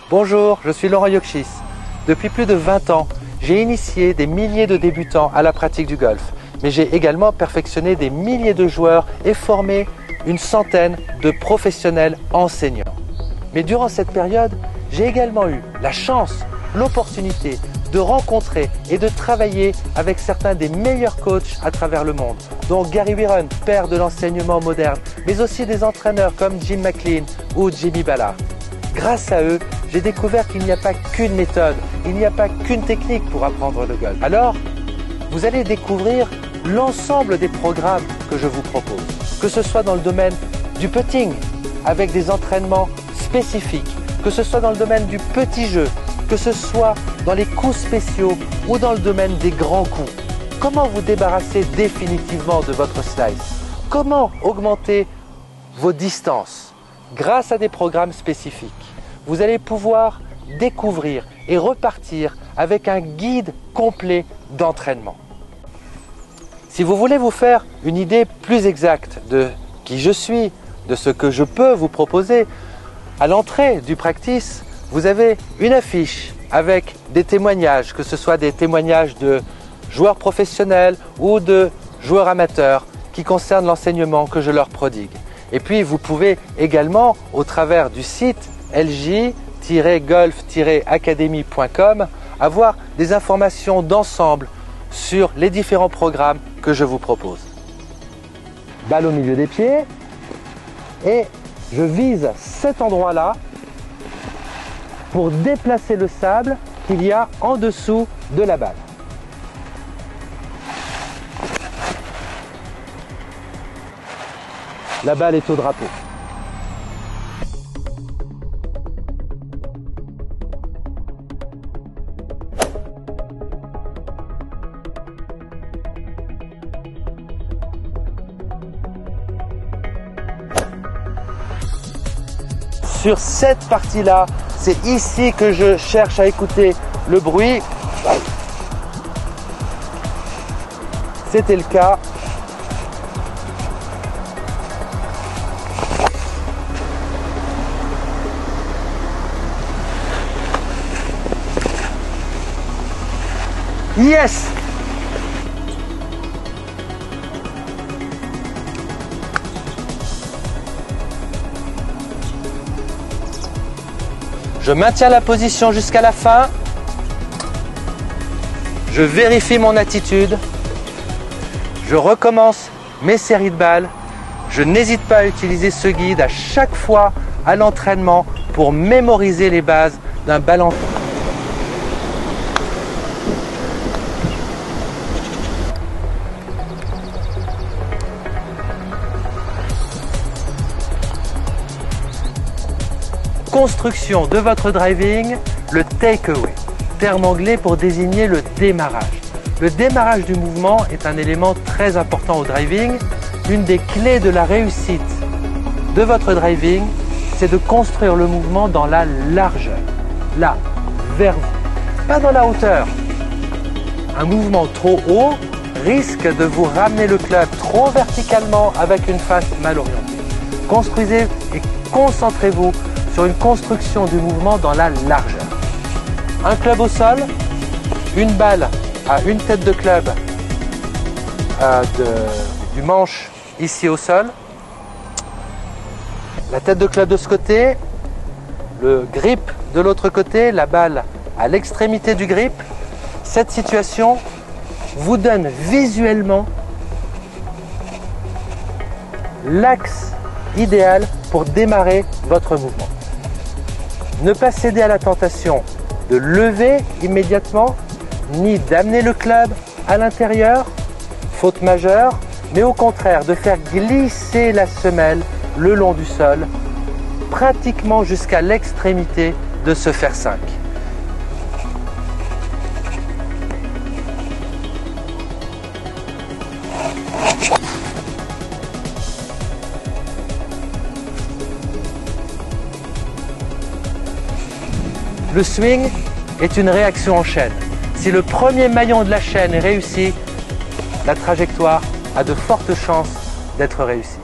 Bonjour, je suis Laurent Yokchis. Depuis plus de 20 ans, j'ai initié des milliers de débutants à la pratique du golf. Mais j'ai également perfectionné des milliers de joueurs et formé une centaine de professionnels enseignants. Mais durant cette période, j'ai également eu la chance, l'opportunité de rencontrer et de travailler avec certains des meilleurs coachs à travers le monde, dont Gary Wiren, père de l'enseignement moderne, mais aussi des entraîneurs comme Jim McLean ou Jimmy Ballard. Grâce à eux, j'ai découvert qu'il n'y a pas qu'une méthode, il n'y a pas qu'une technique pour apprendre le golf. Alors, vous allez découvrir l'ensemble des programmes que je vous propose, que ce soit dans le domaine du putting, avec des entraînements spécifiques, que ce soit dans le domaine du petit jeu, que ce soit dans les coups spéciaux ou dans le domaine des grands coups. Comment vous débarrasser définitivement de votre slice? Comment augmenter vos distances? Grâce à des programmes spécifiques, vous allez pouvoir découvrir et repartir avec un guide complet d'entraînement. Si vous voulez vous faire une idée plus exacte de qui je suis, de ce que je peux vous proposer, à l'entrée du practice, vous avez une affiche avec des témoignages, que ce soit des témoignages de joueurs professionnels ou de joueurs amateurs qui concernent l'enseignement que je leur prodigue. Et puis vous pouvez également, au travers du site lj-golf-academy.com, avoir des informations d'ensemble sur les différents programmes que je vous propose. Balle au milieu des pieds et je vise cet endroit-là pour déplacer le sable qu'il y a en dessous de la balle. La balle est au drapeau. Sur cette partie-là, c'est ici que je cherche à écouter le bruit. C'était le cas. Yes! Je maintiens la position jusqu'à la fin. Je vérifie mon attitude. Je recommence mes séries de balles. Je n'hésite pas à utiliser ce guide à chaque fois à l'entraînement pour mémoriser les bases d'un ballon. Construction de votre driving, le take-away, terme anglais pour désigner le démarrage. Le démarrage du mouvement est un élément très important au driving. Une des clés de la réussite de votre driving, c'est de construire le mouvement dans la largeur, là, vers vous, pas dans la hauteur. Un mouvement trop haut risque de vous ramener le club trop verticalement avec une face mal orientée. Construisez et concentrez-vous sur une construction du mouvement dans la largeur. Un club au sol, une balle à une tête de club du manche ici au sol, la tête de club de ce côté, le grip de l'autre côté, la balle à l'extrémité du grip. Cette situation vous donne visuellement l'axe idéal pour démarrer votre mouvement. Ne pas céder à la tentation de lever immédiatement, ni d'amener le club à l'intérieur, faute majeure, mais au contraire de faire glisser la semelle le long du sol, pratiquement jusqu'à l'extrémité de ce fer 5. Le swing est une réaction en chaîne. Si le premier maillon de la chaîne est réussi, la trajectoire a de fortes chances d'être réussie.